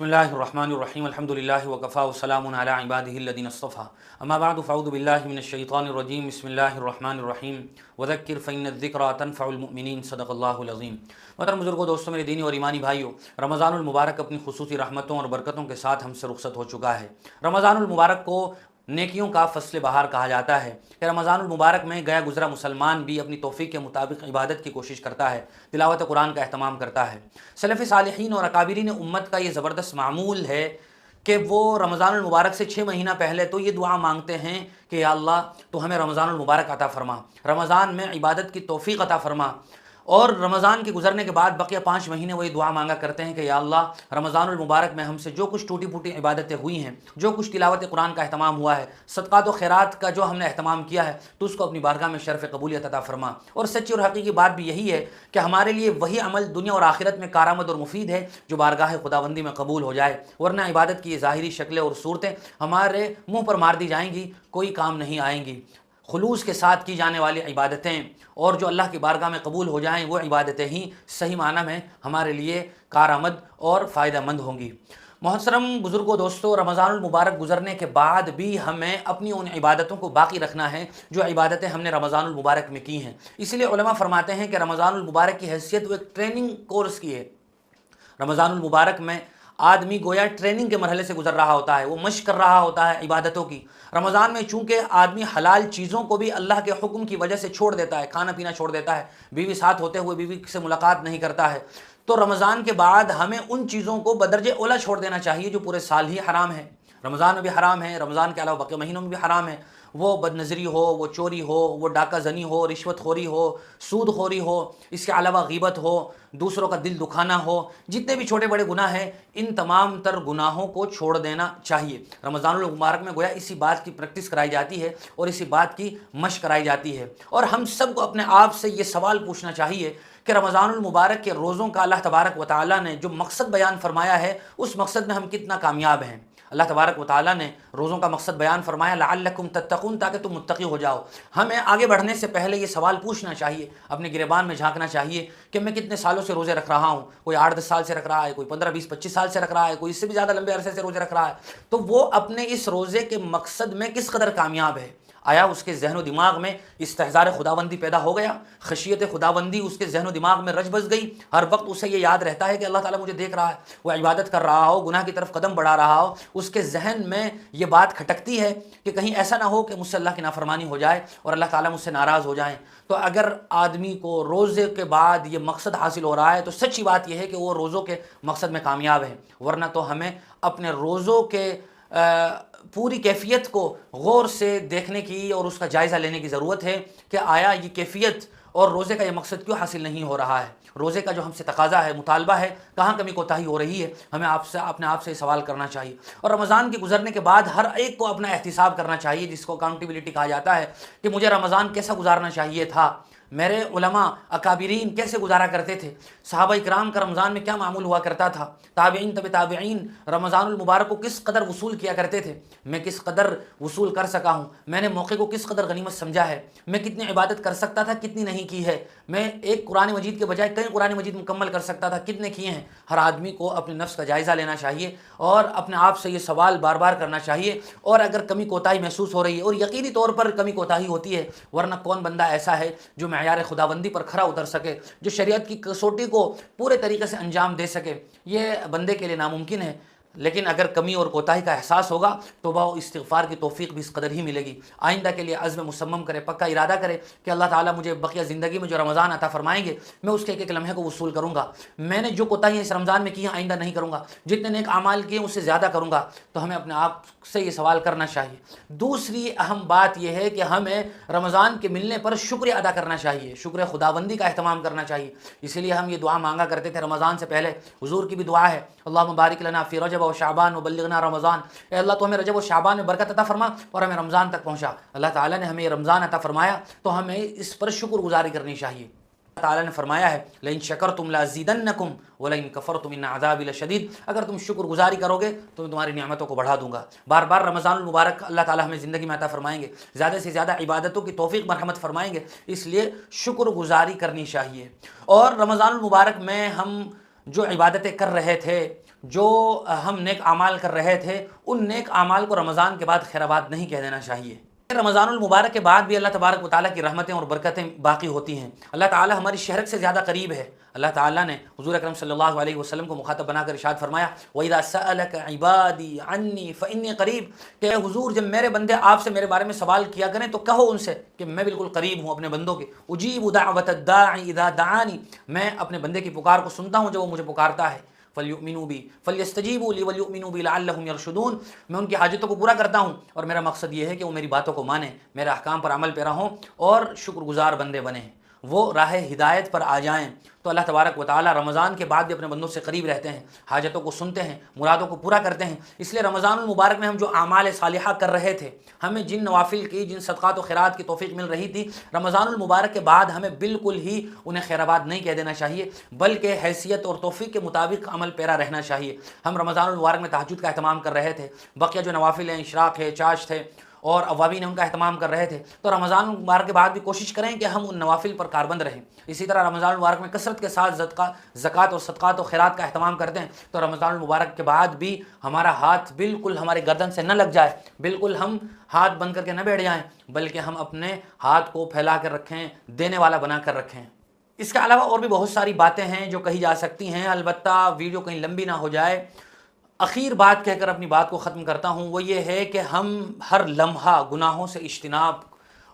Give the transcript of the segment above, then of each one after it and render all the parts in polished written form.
बिस्मिल्लाहिर्रहमानिर्रहीम अल्हम्दुलिल्लाहि वकफ़ा वस्सलामुन अला इबादिहिल्लज़ीना इस्तफ़ा अम्मा बअदु फ़अऊज़ु बिल्लाहि मिनश्शैतानिर्रजीम बिस्मिल्लाहिर्रहमानिर्रहीम वज़क्किर फ़इन्नज़्ज़िक्रा तनफ़उल मुअमिनीन सदक़ल्लाहुल अज़ीम। मोहतरम बुज़ुर्गों, दोस्तों, मेरे दीनी और ईमानी भाइयों, रमज़ानुल मुबारक अपनी खुसूसी रहमतों और बरकतों के साथ हमसे रुख़सत हो चुका है। रमज़ानुल मुबारक को नेकियों का फ़स्ल बहार कहा जाता है कि रमज़ानुल मुबारक में गया गुज़रा मुसलमान भी अपनी तौफ़ीक़ के मुताबिक इबादत की कोशिश करता है, तिलावत कुरान का एहतमाम करता है। सलफ़ सालिहीन और अकाबिरीन उम्मत का ये ज़बरदस्त मामूल है कि वो रमज़ानुल मुबारक से 6 महीना पहले तो ये दुआ मांगते हैं कि या अल्लाह तो हमें रमज़ानुल मुबारक अता फ़रमा, रमज़ान में इबादत की तौफ़ीक़ अता फ़रमा। और रमज़ान के गुजरने के बाद बकिया 5 महीने वही दुआ मांगा करते हैं कि या अल्लाह रमज़ानुल मुबारक में हमसे जो कुछ टूटी फूटी इबादतें हुई हैं, जो कुछ तिलावत कुरान का अहतमाम हुआ है, सदक़ात व खैरात का जो हमने अहतमाम किया है, तो उसको अपनी बारगाह में शरफ़ कबूलियत अता फ़रमा। और सच्ची और हकीकी बात भी यही है कि हमारे लिए वही अमल दुनिया और आखिरत में कारआमद और मुफीद है जो बारगाह खुदाबंदी में कबूल हो जाए, वरना इबादत की ये ज़ाहिरी शक्लें और सूरतें हमारे मुँह पर मार दी जाएंगी, कोई काम नहीं आएंगी। खुलूस के साथ की जाने वाली इबादतें और जो अल्लाह की बारगाह में कबूल हो जाएं, वो इबादतें ही सही माना में हमारे लिए कारआमद और फ़ायदेमंद होंगी। मोहतरम बुज़ुर्गों, दोस्तों, रमज़ानुल मुबारक गुजरने के बाद भी हमें अपनी उन इबादतों को बाकी रखना है जो इबादतें हमने रमज़ानुल मुबारक में की हैं। इसलिए उलमा फरमाते हैं कि रमज़ानुल मुबारक की हैसियत वो एक ट्रेनिंग कोर्स की है। रमज़ानुल मुबारक में आदमी गोया ट्रेनिंग के मरहले से गुजर रहा होता है, वो मश्क कर रहा होता है इबादतों की। रमज़ान में चूँकि आदमी हलाल चीज़ों को भी अल्लाह के हुक्म की वजह से छोड़ देता है, खाना पीना छोड़ देता है, बीवी साथ होते हुए बीवी से मुलाकात नहीं करता है, तो रमज़ान के बाद हमें उन चीज़ों को बदरजे औला छोड़ देना चाहिए जो पूरे साल ही हराम है। रमज़ान में भी हराम है, रमज़ान के अलावा बाकी महीनों में भी हराम है। वो बदनज़री हो, वो चोरी हो, वो डाका ज़नी हो, रिश्वतखोरी हो, सूदखोरी हो, इसके अलावा ग़ीबत हो, दूसरों का दिल दुखाना हो, जितने भी छोटे बड़े गुनाह हैं, इन तमाम तर गुनाहों को छोड़ देना चाहिए। रमज़ानुल मुबारक में गोया इसी बात की प्रैक्टिस कराई जाती है और इसी बात की मशक़ कराई जाती है। और हम सब को अपने आप से ये सवाल पूछना चाहिए कि रमज़ानुल मुबारक के रोज़ों का अल्लाह तबारक व तआला ने जो मकसद बयान फरमाया है, उस मकसद में हम कितना कामयाब हैं। अल्लाह तबारक व तआला ने रोज़ों का मकसद बयान फरमाया लअल्लकुम तत्तक़ून, ताकि तुम मुत्तक़ी हो जाओ। हमें आगे बढ़ने से पहले ये सवाल पूछना चाहिए, अपने गिरेबान में झांकना चाहिए कि मैं कितने सालों से रोज़े रख रहा हूँ। कोई 8-10 साल से रख रहा है, कोई 15, 20, 25 साल से रख रहा है, कोई इससे भी ज़्यादा लंबे अरसे से रोज़े रख रहा है। तो वो अपने इस रोज़े के मकसद में किस कदर कामयाब है। आया उसके ज़हन दिमाग में इस्तेहज़ार खुदाबंदी पैदा हो गया, खशियत खुदाबंदी उसके ज़हन दिमाग में रच बस गई। हर वक्त उसे ये याद रहता है कि अल्लाह ताला मुझे देख रहा है, वह इबादत कर रहा हो, गुनाह की तरफ कदम बढ़ा रहा हो, उसके जहन में ये बात खटकती है कि कहीं ऐसा ना हो कि मुझसे अल्लाह की नाफरमानी हो जाए और अल्लाह ताला मुझसे नाराज़ हो जाए। तो अगर आदमी को रोज़े के बाद ये मकसद हासिल हो रहा है तो सच्ची बात यह है कि वो रोज़ों के मकसद में कामयाब है। वरना तो हमें अपने रोज़ों के पूरी कैफियत को गौर से देखने की और उसका जायज़ा लेने की ज़रूरत है कि आया ये कैफियत और रोज़े का ये मकसद क्यों हासिल नहीं हो रहा है। रोज़े का जो हमसे तकाज़ा है, मुतालबा है, कहाँ कमी कोताही हो रही है, हमें आपसे अपने आप से सवाल करना चाहिए। और रमज़ान के गुजरने के बाद हर एक को अपना एहतिसाब करना चाहिए, जिसको अकाउंटेबिलिटी कहा जाता है, कि मुझे रमज़ान कैसा गुजारना चाहिए था, मेरे उलमा अकाबिरीन कैसे गुजारा करते थे, सहाबा इकराम का रमज़ान में क्या मामूल हुआ करता था, ताबईन तब ताबईन रमज़ानुल मुबारक को किस कदर वसूल किया करते थे, मैं किस कदर वसूल कर सका हूँ, मैंने मौके को किस कदर गनीमत समझा है, मैं कितनी इबादत कर सकता था, कितनी नहीं की है, मैं एक कुरान मजीद के बजाय कई कुरान मजीद मुकम्मल कर सकता था, कितने किए हैं। हर आदमी को अपने नफ्स का जायज़ा लेना चाहिए और अपने आप से ये सवाल बार बार करना चाहिए। और अगर कमी कोताही महसूस हो रही है, और यकीनी तौर पर कमी कोताही होती है, वरना कौन बंदा ऐसा है जो मेयार खुदाबंदी पर खरा उतर सके, जो शरीयत की कसौटी को पूरे तरीके से अंजाम दे सके, ये बंदे के लिए नामुमकिन है। लेकिन अगर कमी और कोताही का एहसास होगा तो वह इस्तिग़फ़ार की तौफ़ीक़ भी इस कदर ही मिलेगी। आइंदा के लिए अज़्म मुसम्मम करे, पक्का इरादा करे कि अल्लाह ताला मुझे बक़िया ज़िंदगी में जो रमज़ान अता फ़रमाएंगे, मैं उसके एक एक लम्हे को वसूल करूँगा। मैंने जो कोताहियाँ इस रमज़ान में की हैं आइंदा नहीं करूँगा, जितने नेक आमाल किए उससे ज़्यादा करूँगा। तो हमें अपने आप से ये सवाल करना चाहिए। दूसरी अहम बात यह है कि हमें रमज़ान के मिलने पर शुक्र अदा करना चाहिए, शुक्र खुदाबंदी का अहतमाम करना चाहिए। इसीलिए हम ये दुआ मांगा करते थे रमज़ान से पहले। हुज़ूर की भी दुआ है, अल्लाहुम्मा बारिक लना फ़ी रजब व शाबान व बल्लिगना रमज़ान। ए अल्लाह तो हमें रजब व शाबान में बरकत अता फरमा और हमें रमज़ान तक पहुँचा। अल्लाह ताला ने हमें रमज़ान अता फरमाया तो हमें इस पर शुक्रगुज़ारी करनी चाहिए। ताला ने फरमाया है लइन शकरतुम लअज़ीदन्नकुम व लइन कफ़रतुम इन्न अज़ाबी लशदीद, अगर तुम शुक्रगुज़ारी करोगे तो मैं तुम्हारी नियामतों को बढ़ा दूंगा। बार बार रमज़ानुल मुबारक अल्लाह ताला हमें ज़िंदगी में अता फरमाएंगे, ज़्यादा से ज़्यादा इबादतों की तौफ़ीक़ मरहमत फरमाएंगे, इसलिए शुक्रगुज़ारी करनी चाहिए। और रमज़ानुल मुबारक में हम जो इबादतें कर रहे थे, जो हम नेक आमाल कर रहे थे उन नेक आमाल को रमज़ान के बाद खैराबाद नहीं कह देना चाहिए। रमज़ानुल मुबारक के बाद भी अल्लाह तबारक व तआला की रहमतें और बरकतें बाकी होती हैं। अल्लाह ताला हमारी शहरत से ज़्यादा करीब है। अल्लाह ताला ने हुज़ूर अकरम सल्लल्लाहु अलैहि वसल्लम को मुखातब बनाकर इरशाद फरमाया, वइज़ा सअलक इबादी अन्नी फ़इन्नी क़रीब, कि हुज़ूर जब मेरे बंदे आपसे मेरे बारे में सवाल किया करें तो कहो उनसे कि मैं बिल्कुल करीब हूँ अपने बंदों के। उजीबु दाअवतद दाई इज़ा दआनी, मैं अपने बंदे की पुकार को सुनता हूँ जब वो मुझे पुकारता है। फ़लयुमिनू बी फ़लयस्तजीबू ली वलयुमिनू बी लअल्लहुम यरशुदून, मैं उनकी हाजतों को पूरा करता हूँ और मेरा मकसद ये है कि वो मेरी बातों को माने, मेरे अहकाम पर अमल पेरा हों और शुक्रगुजार बंदे बने, वो राह हिदायत पर आ जाएँ। तो अल्लाह तबारक व तआला रमज़ान के बाद भी अपने बंदों से करीब रहते हैं, हाजतों को सुनते हैं, मुरादों को पूरा करते हैं। इसलिए रमज़ानुल मुबारक में हम जो आमाल सालिहा कर रहे थे, हमें जिन नवाफिल की, जिन सदक़ात व खैरात की तौफ़ीक़ मिल रही थी, रमज़ानुल मुबारक के बाद हमें बिल्कुल ही उन्हें खैराबाद नहीं कह देना चाहिए, बल्कि हैसियत और तौफ़ीक़ के मुताबिक अमल पेरा रहना चाहिए। हम रमज़ानुल मुबारक में तहज्जुद का अहतमाम कर रहे थे, बकिया जो नवाफिल हैं, इशराक़ है, चाश थे और अवाबीन उनका अहतमाम कर रहे थे। तो रमज़ान मुबारक के बाद भी कोशिश करें कि हम उन नवाफिल पर कारबंद रहें। इसी तरह रमज़ान मुबारक में कसरत के साथ ज़कात और सदक़ात और खैरात का अहतमाम करते हैं। तो रमज़ान मुबारक के बाद भी हमारा हाथ बिल्कुल हमारे गर्दन से न लग जाए, बिल्कुल हम हाथ बंद करके न बैठ जाएँ, बल्कि हम अपने हाथ को फैला कर रखें, देने वाला बना कर रखें। इसके अलावा और भी बहुत सारी बातें हैं जो कही जा सकती हैं, अलबत्ता वीडियो कहीं लंबी ना हो जाए। आखिर बात कहकर अपनी बात को ख़त्म करता हूँ, वो ये है कि हम हर लम्हा गुनाहों से इज्तिनाब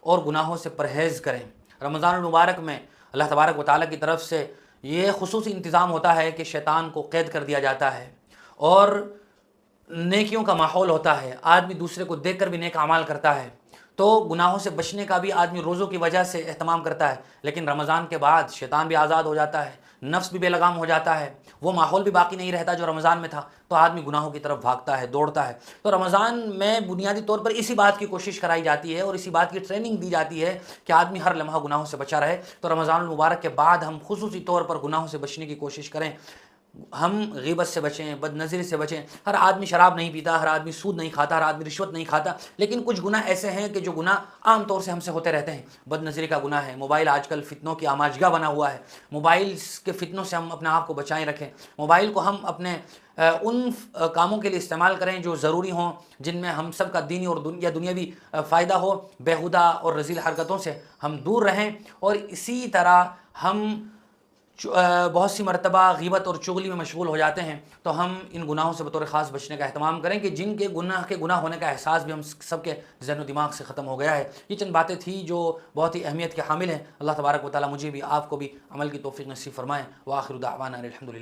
और गुनाहों से परहेज़ करें। रमज़ानुल मुबारक में अल्लाह तबारक व तआला की तरफ से ये खुसूसी इंतज़ाम होता है कि शैतान को कैद कर दिया जाता है और नेकियों का माहौल होता है, आदमी दूसरे को देख कर भी नेक अमाल करता है। तो गुनाहों से बचने का भी आदमी रोज़ों की वजह से एहतमाम करता है, लेकिन रमज़ान के बाद शैतान भी आज़ाद हो जाता है, नफ्स भी बेलगाम हो जाता है, वो माहौल भी बाकी नहीं रहता जो रमज़ान में था, तो आदमी गुनाहों की तरफ भागता है, दौड़ता है। तो रमज़ान में बुनियादी तौर पर इसी बात की कोशिश कराई जाती है और इसी बात की ट्रेनिंग दी जाती है कि आदमी हर लम्हा गुनाहों से बचा रहे। तो रमज़ानुल मुबारक के बाद हम खुसूसी तौर पर गुनाहों से बचने की कोशिश करें। हम ग़ीबत से बचें, बदनज़री से बचें। हर आदमी शराब नहीं पीता, हर आदमी सूद नहीं खाता, हर आदमी रिश्वत नहीं खाता, लेकिन कुछ गुनाह ऐसे हैं कि जो गुनाह आम तौर से हमसे होते रहते हैं। बदनज़री का गुनाह है, मोबाइल आजकल फ़ितनों की आमाजगा बना हुआ है, मोबाइल के फ़ितनों से हम अपने आप को बचाए रखें। मोबाइल को हम अपने उन कामों के लिए इस्तेमाल करें जो ज़रूरी हों, जिनमें हम सब का दीनी और दुनियावी फ़ायदा हो। बेहुदा और रज़ील हरकतों से हम दूर रहें और इसी तरह हम बहुत सी मरतबा ग़ीबत और चुगली में मशगूल हो जाते हैं। तो हम इन गुनाहों से बतौर ख़ास बचने का अहतमाम करें कि जिनके गुनाह होने का एहसास भी हम सबके ज़हन व दिमाग से ख़त्म हो गया है। ये चंद बातें थी जो बहुत ही अहमियत के हामिल हैं। अल्लाह तबारक व तआला मुझे भी, आपको भी अमल की तौफ़ीक़ नसीब फ़रमाएँ। व आखिरु दाअवाना अनिल हम्दुलिल्लाह।